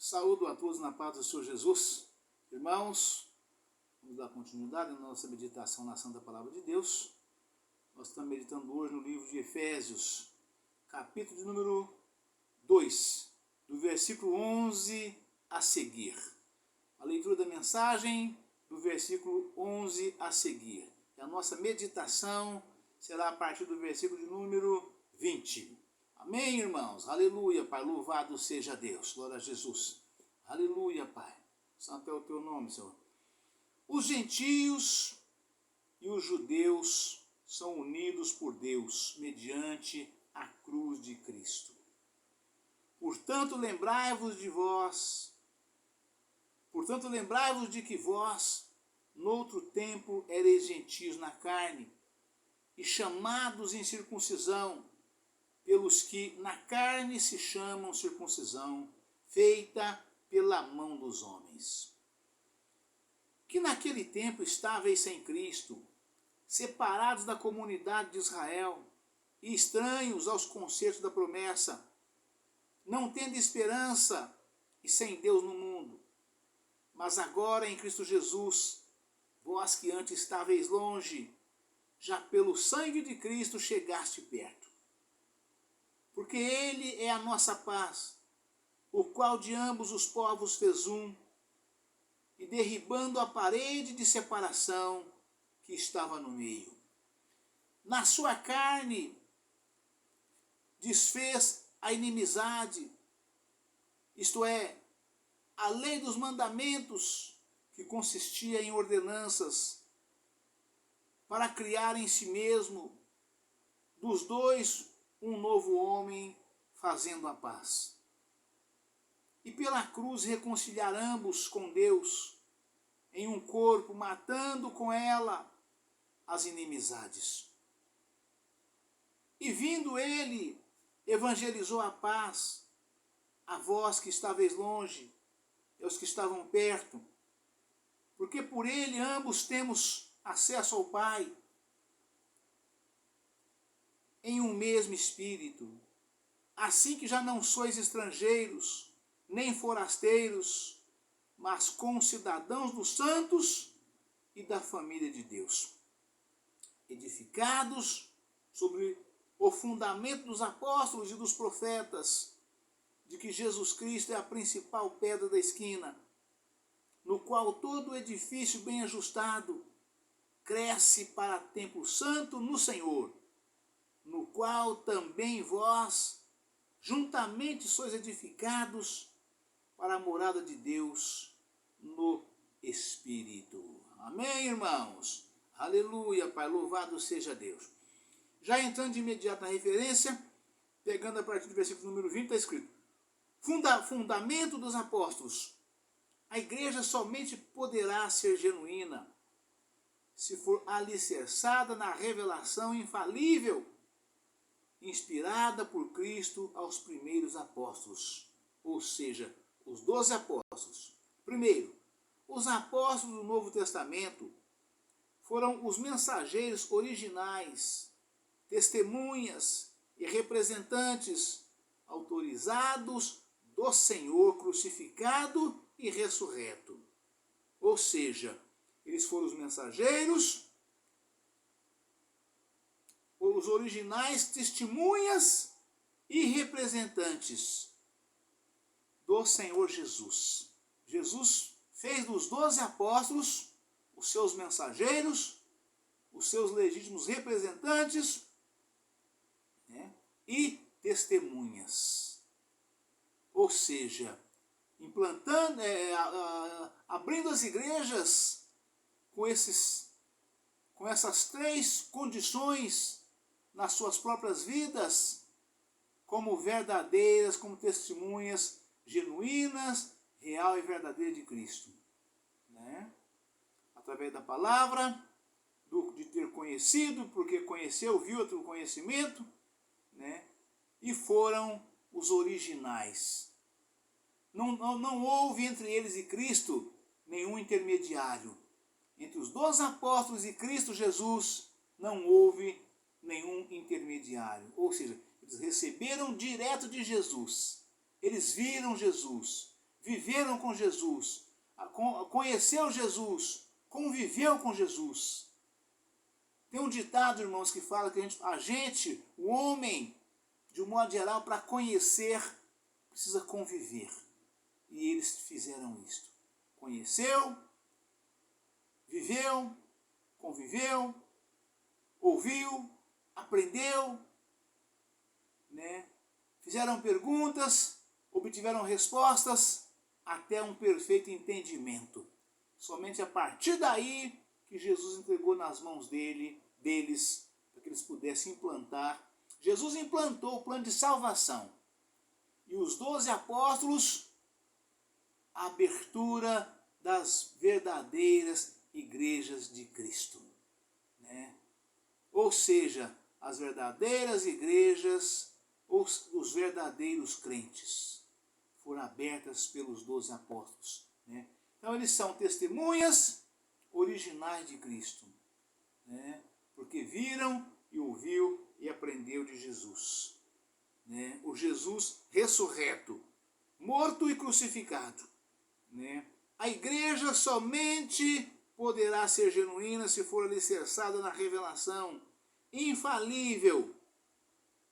Saúdo a todos na paz do Senhor Jesus. Irmãos, vamos dar continuidade na nossa meditação na Santa Palavra de Deus. Nós estamos meditando hoje no livro de Efésios, capítulo de número 2, do versículo 11 a seguir. A leitura da mensagem do versículo 11 a seguir. E a nossa meditação será a partir do versículo de número 20. Amém, irmãos? Aleluia, Pai. Louvado seja Deus. Glória a Jesus. Aleluia, Pai. Santo é o teu nome, Senhor. Os gentios e os judeus são unidos por Deus mediante a cruz de Cristo. Portanto, lembrai-vos de que vós, noutro tempo, ereis gentios na carne, e chamados em circuncisão, pelos que na carne se chamam circuncisão, feita pela mão dos homens. Que naquele tempo estáveis sem Cristo, separados da comunidade de Israel, e estranhos aos concertos da promessa, não tendo esperança e sem Deus no mundo. Mas agora em Cristo Jesus, vós que antes estáveis longe, já pelo sangue de Cristo chegaste perto. Porque Ele é a nossa paz, o qual de ambos os povos fez um, e derribando a parede de separação que estava no meio. Na sua carne desfez a inimizade, isto é, a lei dos mandamentos, que consistia em ordenanças, para criar em si mesmo dos dois um novo homem, fazendo a paz. E pela cruz reconciliar ambos com Deus, em um corpo, matando com ela as inimizades. E vindo ele, evangelizou a paz, a vós que estáveis longe, e aos que estavam perto, porque por ele ambos temos acesso ao Pai, em um mesmo Espírito, assim que já não sois estrangeiros, nem forasteiros, mas concidadãos dos santos e da família de Deus, edificados sobre o fundamento dos apóstolos e dos profetas, de que Jesus Cristo é a principal pedra da esquina, no qual todo o edifício bem ajustado cresce para templo santo no Senhor, no qual também vós, juntamente sois edificados para a morada de Deus no Espírito. Amém, irmãos? Aleluia, Pai, louvado seja Deus. Já entrando de imediato na referência, pegando a partir do versículo número 20, está escrito: Fundamento dos apóstolos. A igreja somente poderá ser genuína se for alicerçada na revelação infalível, inspirada por Cristo aos primeiros apóstolos, ou seja, os 12 apóstolos. Primeiro, os apóstolos do Novo Testamento foram os mensageiros originais, testemunhas e representantes autorizados do Senhor crucificado e ressurreto. Ou seja, eles foram os mensageiros, os originais testemunhas e representantes do Senhor Jesus. Jesus fez dos 12 apóstolos os seus mensageiros, os seus legítimos representantes, né, e testemunhas. Ou seja, implantando, abrindo as igrejas com essas três condições nas suas próprias vidas, como verdadeiras, como testemunhas genuínas, real e verdadeira de Cristo, né? Através da palavra, de ter conhecido, porque conheceu, viu outro conhecimento, né? E foram os originais. Não houve entre eles e Cristo nenhum intermediário. Entre os 12 apóstolos e Cristo Jesus não houve nenhum intermediário. Ou seja, eles receberam direto de Jesus. Eles viram Jesus, viveram com Jesus, conheceu Jesus, conviveu com Jesus. Tem um ditado, irmãos, que fala que a gente, o homem, de um modo geral, para conhecer, precisa conviver. E eles fizeram isto. Conheceu, viveu, conviveu, ouviu, aprendeu, né? Fizeram perguntas, obtiveram respostas, até um perfeito entendimento. Somente a partir daí que Jesus entregou nas mãos deles, para que eles pudessem implantar. Jesus implantou o plano de salvação. E os 12 apóstolos, a abertura das verdadeiras igrejas de Cristo, né? Ou seja, as verdadeiras igrejas, os verdadeiros crentes, foram abertas pelos 12 apóstolos, né? Então eles são testemunhas originais de Cristo, né? Porque viram e ouviu e aprendeu de Jesus, né? O Jesus ressurreto, morto e crucificado, né? A igreja somente poderá ser genuína se for alicerçada na revelação infalível,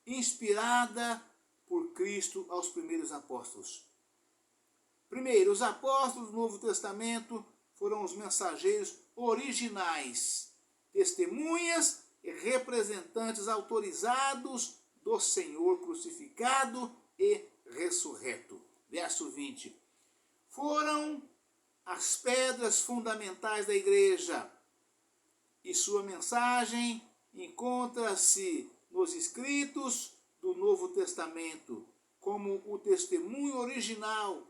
inspirada por Cristo aos primeiros apóstolos. Primeiro, os apóstolos do Novo Testamento foram os mensageiros originais, testemunhas e representantes autorizados do Senhor crucificado e ressurreto. Verso 20. Foram as pedras fundamentais da igreja, e sua mensagem encontra-se nos escritos do Novo Testamento como o testemunho original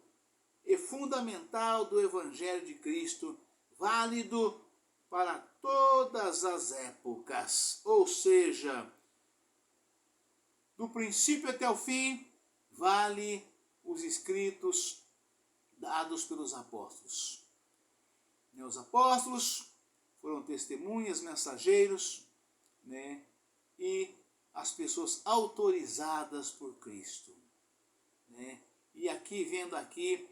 e fundamental do Evangelho de Cristo, válido para todas as épocas. Ou seja, do princípio até o fim, vale os escritos dados pelos apóstolos. E os apóstolos foram testemunhas, mensageiros, né? E as pessoas autorizadas por Cristo, né? E aqui, vendo aqui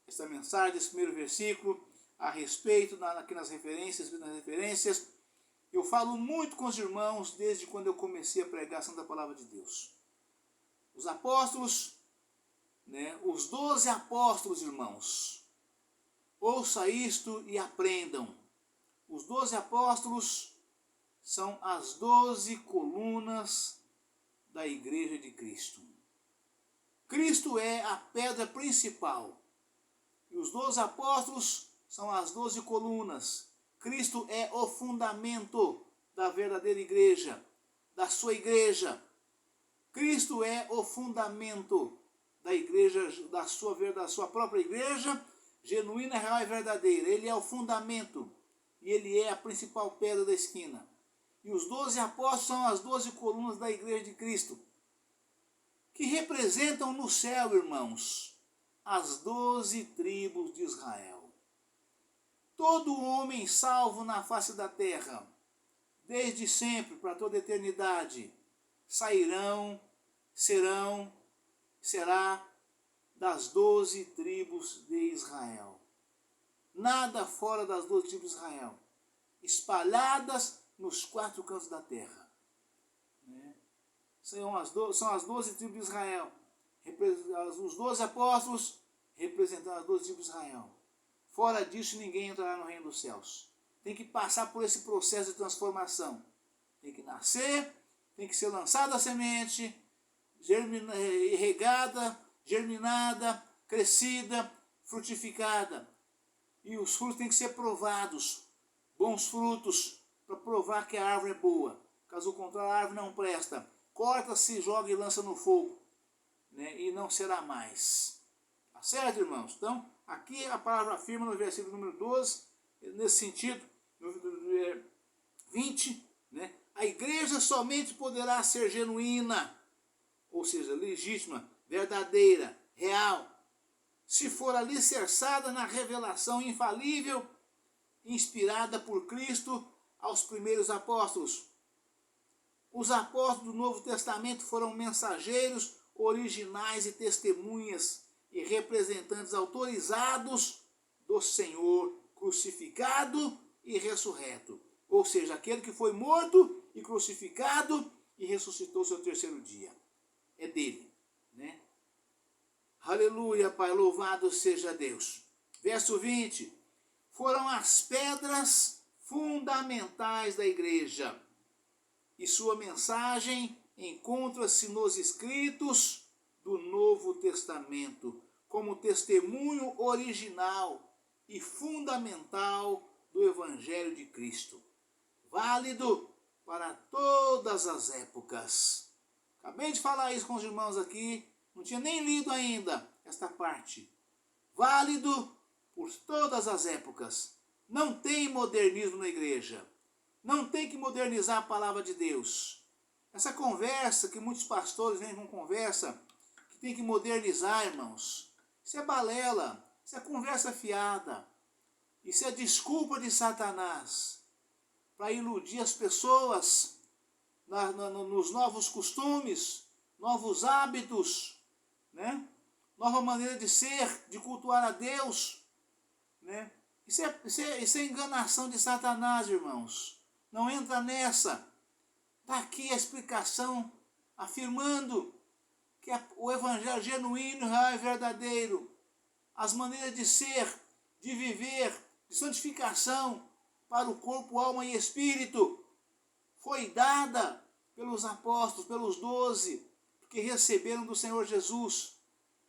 essa mensagem desse primeiro versículo, a respeito, aqui nas referências, eu falo muito com os irmãos desde quando eu comecei a pregar a Santa Palavra de Deus. Os apóstolos, né, os 12 apóstolos, irmãos, ouça isto e aprendam. Os 12 apóstolos são as 12 colunas da Igreja de Cristo. Cristo é a pedra principal. E os 12 apóstolos são as 12 colunas. Cristo é o fundamento da verdadeira igreja, da sua igreja. Cristo é o fundamento da igreja, da sua própria igreja, genuína, real e verdadeira. Ele é o fundamento e ele é a principal pedra da esquina. E os 12 apóstolos são as 12 colunas da igreja de Cristo, que representam no céu, irmãos, as 12 tribos de Israel. Todo homem salvo na face da terra, desde sempre, para toda a eternidade, será das 12 tribos de Israel. Nada fora das 12 tribos de Israel, espalhadas nos 4 cantos da terra. Né? São as 12 tribos de Israel, os 12 apóstolos representando as 12 tribos de Israel. Fora disso, ninguém entrará no reino dos céus. Tem que passar por esse processo de transformação. Tem que nascer, tem que ser lançada a semente, regada, germinada, crescida, frutificada. E os frutos têm que ser provados, bons frutos, para provar que a árvore é boa. Caso contrário, a árvore não presta. Corta-se, joga e lança no fogo, né? E não será mais. Tá certo, irmãos? Então, aqui a palavra afirma no versículo número 12, nesse sentido, no 20, né? A igreja somente poderá ser genuína, ou seja, legítima, verdadeira, real, se for alicerçada na revelação infalível, inspirada por Cristo aos primeiros apóstolos. Os apóstolos do Novo Testamento foram mensageiros originais e testemunhas e representantes autorizados do Senhor crucificado e ressurreto. Ou seja, aquele que foi morto e crucificado e ressuscitou seu terceiro dia. É dele, né? Aleluia, Pai, louvado seja Deus. Verso 20. Foram as pedras fundamentais da igreja, e sua mensagem encontra-se nos escritos do Novo Testamento, como testemunho original e fundamental do Evangelho de Cristo, válido para todas as épocas. Acabei de falar isso com os irmãos aqui, não tinha nem lido ainda esta parte. Válido por todas as épocas. Não tem modernismo na igreja. Não tem que modernizar a palavra de Deus. Essa conversa que muitos pastores vêm com conversa, que tem que modernizar, irmãos. Isso é balela, isso é conversa fiada. Isso é desculpa de Satanás para iludir as pessoas nos novos costumes, novos hábitos, né? Nova maneira de ser, de cultuar a Deus, né? Isso é enganação de Satanás, irmãos. Não entra nessa. Está aqui a explicação afirmando que o evangelho genuíno, real e verdadeiro, as maneiras de ser, de viver, de santificação para o corpo, alma e espírito, foi dada pelos apóstolos, pelos 12, que receberam do Senhor Jesus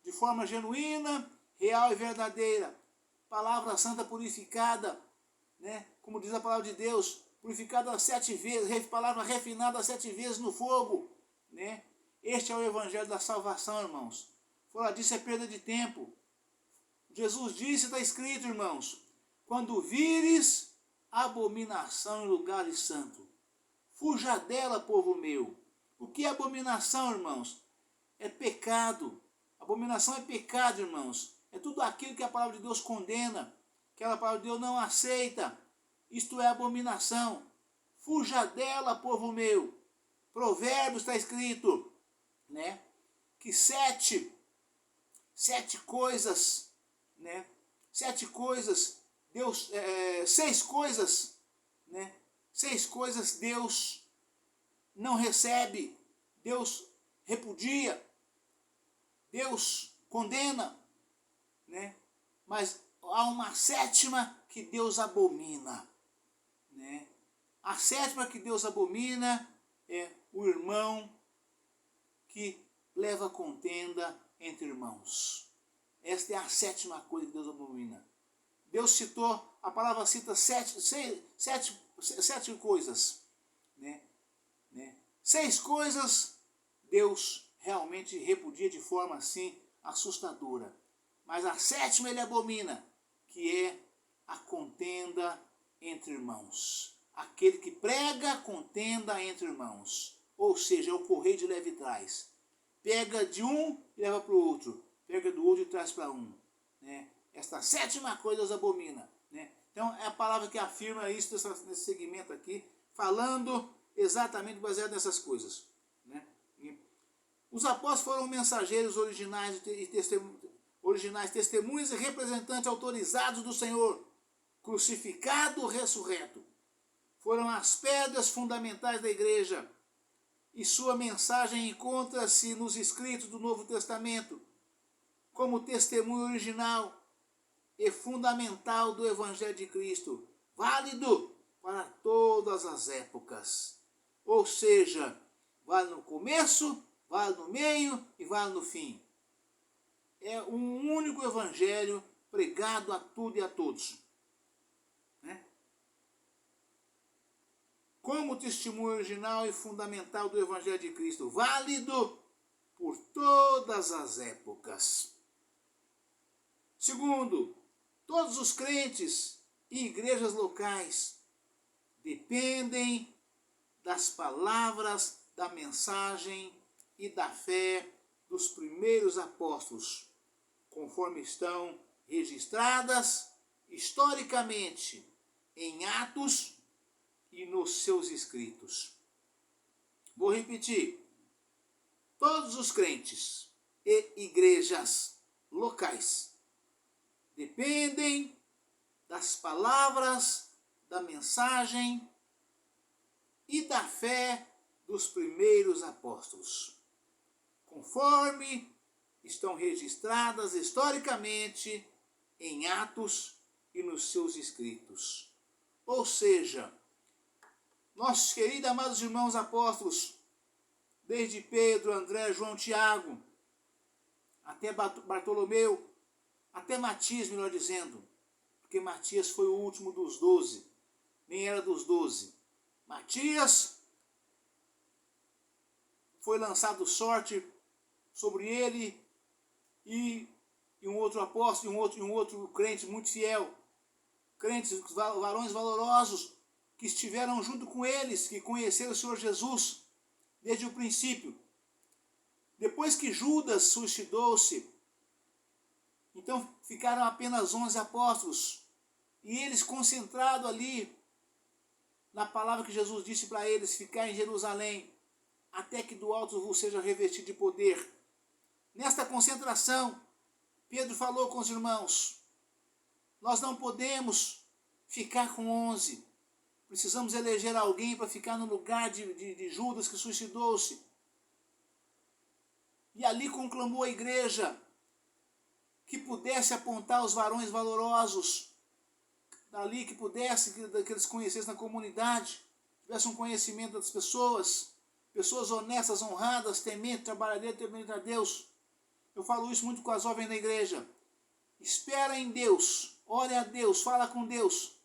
de forma genuína, real e verdadeira. Palavra santa purificada, né? Como diz a palavra de Deus, purificada 7 vezes, palavra refinada 7 vezes no fogo, né? Este é o evangelho da salvação, irmãos. Fora disso é perda de tempo. Jesus disse, está escrito, irmãos, quando vires abominação em lugares santos, fuja dela, povo meu. O que é abominação, irmãos? É pecado. Abominação é pecado, irmãos. É tudo aquilo que a palavra de Deus condena, que a palavra de Deus não aceita. Isto é abominação. Fuja dela, povo meu. Provérbios está escrito, né? Que sete coisas, né? 7 coisas, Deus, 6 coisas, né? 6 coisas Deus não recebe, Deus repudia, Deus condena, né? Mas há uma 7ª que Deus abomina, né? A 7ª que Deus abomina é o irmão que leva contenda entre irmãos. Esta é a 7ª coisa que Deus abomina. Deus citou, a palavra cita 7 coisas, né? 6 coisas Deus realmente repudia de forma assim assustadora. Mas a 7ª ele abomina, que é a contenda entre irmãos. Aquele que prega contenda entre irmãos. Ou seja, é o correio de leve e trás. Pega de um e leva para o outro. Pega do outro e traz para um, né? Esta 7ª coisa Deus abomina, né? Então é a palavra que afirma isso nesse segmento aqui, falando exatamente baseado nessas coisas, né? Os apóstolos foram mensageiros originais testemunhas e representantes autorizados do Senhor, crucificado, ressurreto. Foram as pedras fundamentais da igreja, e sua mensagem encontra-se nos escritos do Novo Testamento, como testemunho original e fundamental do Evangelho de Cristo, válido para todas as épocas. Ou seja, vale no começo, vale no meio e vale no fim. É um único Evangelho pregado a tudo e a todos, né? Como testemunho original e fundamental do Evangelho de Cristo, válido por todas as épocas. Segundo, todos os crentes e igrejas locais dependem das palavras, da mensagem e da fé dos primeiros apóstolos, conforme estão registradas historicamente em Atos e nos seus escritos. Vou repetir. Todos os crentes e igrejas locais palavras da mensagem e da fé dos primeiros apóstolos, conforme estão registradas historicamente em Atos e nos seus escritos. Ou seja, nossos queridos amados irmãos apóstolos, desde Pedro, André, João, Tiago, até Bartolomeu, até Matias, melhor dizendo, porque Matias foi o último dos 12, nem era dos 12. Matias foi lançado sorte sobre ele e um outro apóstolo, e um outro crente muito fiel, crentes, varões valorosos, que estiveram junto com eles, que conheceram o Senhor Jesus desde o princípio. Depois que Judas suicidou-se, então ficaram apenas 11 apóstolos, e eles concentrados ali na palavra que Jesus disse para eles, ficar em Jerusalém, até que do alto vos seja revestido de poder. Nesta concentração, Pedro falou com os irmãos, nós não podemos ficar com 11, precisamos eleger alguém para ficar no lugar de Judas, que suicidou-se. E ali conclamou a igreja que pudesse apontar os varões valorosos, dali que pudesse, que eles conhecessem na comunidade, tivesse um conhecimento das pessoas, pessoas honestas, honradas, tementes, trabalhadeiras, tementes a Deus. Eu falo isso muito com as jovens da igreja. Espera em Deus, ore a Deus, fala com Deus.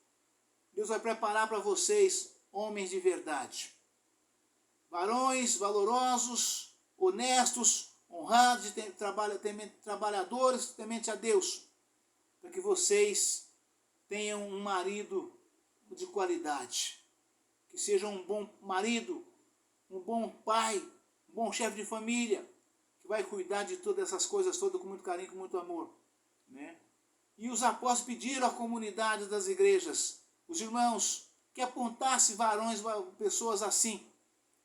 Deus vai preparar para vocês homens de verdade. Varões valorosos, honestos, honrados, trabalhadores, tementes a Deus. Para que vocês tenham um marido de qualidade. Que seja um bom marido, um bom pai, um bom chefe de família, que vai cuidar de todas essas coisas todas com muito carinho, com muito amor, né? E os apóstolos pediram à comunidade das igrejas, os irmãos, que apontasse varões, pessoas assim,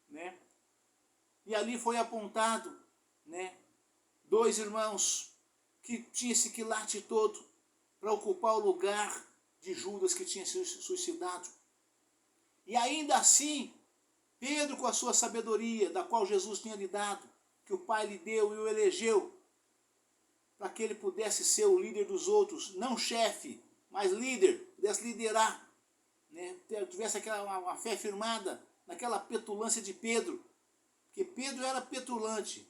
né? E ali foi apontado, né, 2 irmãos que tinham esse quilate todo para ocupar o lugar de Judas, que tinha se suicidado. E ainda assim, Pedro, com a sua sabedoria, da qual Jesus tinha lhe dado, que o Pai lhe deu e o elegeu, para que ele pudesse ser o líder dos outros, não chefe, mas líder, pudesse liderar, né? Tivesse uma fé firmada naquela petulância de Pedro, porque Pedro era petulante,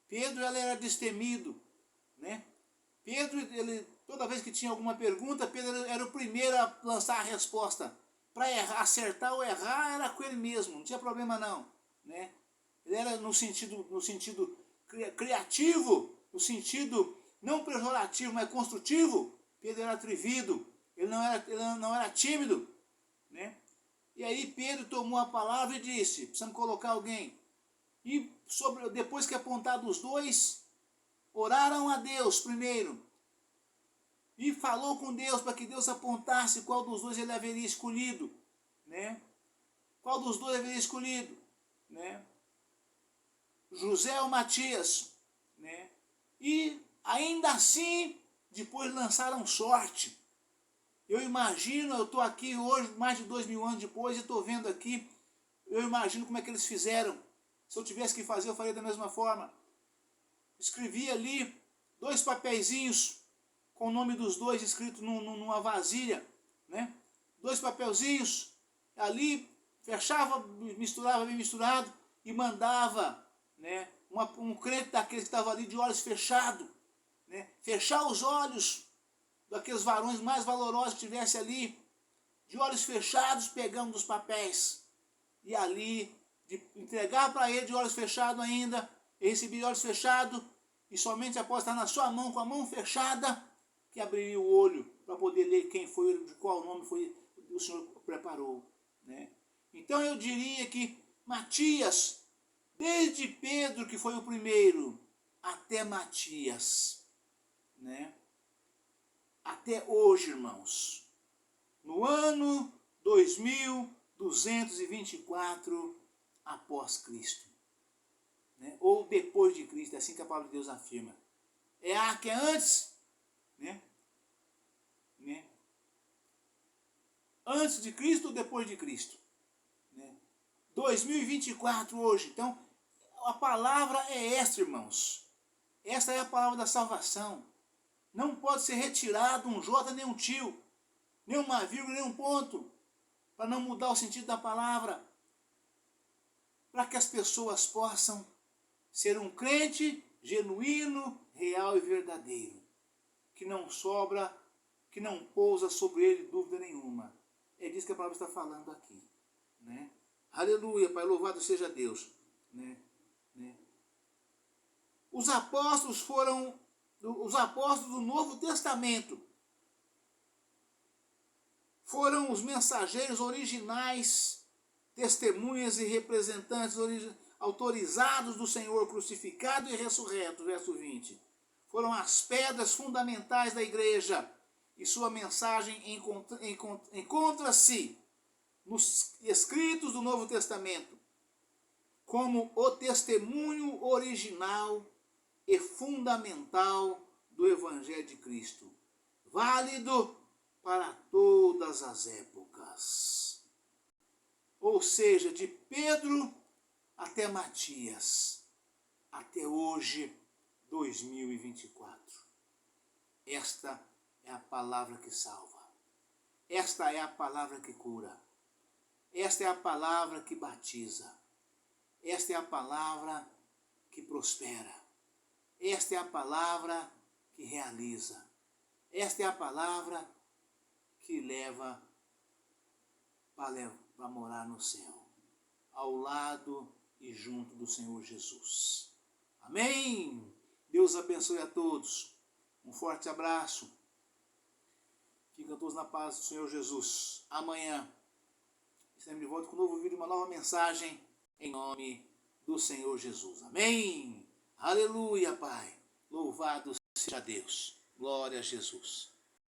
Pedro era destemido, né? Pedro, toda vez que tinha alguma pergunta, Pedro era o primeiro a lançar a resposta. Para acertar ou errar, era com ele mesmo, não tinha problema não, né? Ele era no sentido criativo, no sentido não pejorativo, mas construtivo. Pedro era atrevido, ele não era tímido, né? E aí Pedro tomou a palavra e disse, precisamos colocar alguém. E depois que apontados os 2, oraram a Deus primeiro. E falou com Deus para que Deus apontasse qual dos 2 ele haveria escolhido, né? Qual dos 2 haveria escolhido, né? José ou Matias, né? E ainda assim, depois lançaram sorte. Eu imagino, eu estou aqui hoje, mais de 2000 anos depois, e estou vendo aqui, eu imagino como é que eles fizeram. Se eu tivesse que fazer, eu faria da mesma forma. Escrevi ali 2 papeizinhos com o nome dos 2 escrito numa vasilha, né? 2 papelzinhos, ali fechava, misturava bem misturado e mandava, né, um crente daqueles que estava ali de olhos fechados, né, fechar os olhos daqueles varões mais valorosos que tivesse ali, de olhos fechados, pegando os papéis, e ali de entregar para ele de olhos fechados ainda, e receber de olhos fechados, e somente após estar na sua mão, com a mão fechada, que abriria o olho para poder ler quem foi, de qual nome foi o Senhor preparou, né? Então eu diria que Matias, desde Pedro, que foi o primeiro, até Matias, né? Até hoje, irmãos, no ano 2224 após Cristo, né? Ou depois de Cristo, é assim que a palavra de Deus afirma. É a que é antes, né? Antes de Cristo ou depois de Cristo? 2024 hoje. Então, a palavra é esta, irmãos. Esta é a palavra da salvação. Não pode ser retirado um J nem um tio, nem uma vírgula, nem um ponto, para não mudar o sentido da palavra. Para que as pessoas possam ser um crente genuíno, real e verdadeiro. Que não sobra, que não pousa sobre ele dúvida nenhuma. É disso que a palavra está falando aqui. Né? Aleluia, Pai, louvado seja Deus. Né? Os apóstolos do Novo Testamento foram os mensageiros originais, testemunhas e representantes autorizados do Senhor crucificado e ressurreto, verso 20. Foram as pedras fundamentais da igreja e sua mensagem encontra-se nos escritos do Novo Testamento como o testemunho original e fundamental do Evangelho de Cristo, válido para todas as épocas. Ou seja, de Pedro até Matias, até hoje, 2024. Esta é a palavra que salva. Esta é a palavra que cura. Esta é a palavra que batiza. Esta é a palavra que prospera. Esta é a palavra que realiza. Esta é a palavra que leva para morar no céu, ao lado e junto do Senhor Jesus. Amém? Deus abençoe a todos. Um forte abraço. Fiquem todos na paz do Senhor Jesus. Amanhã estaremos de volta com um novo vídeo, uma nova mensagem, em nome do Senhor Jesus. Amém? Aleluia, Pai. Louvado seja Deus. Glória a Jesus.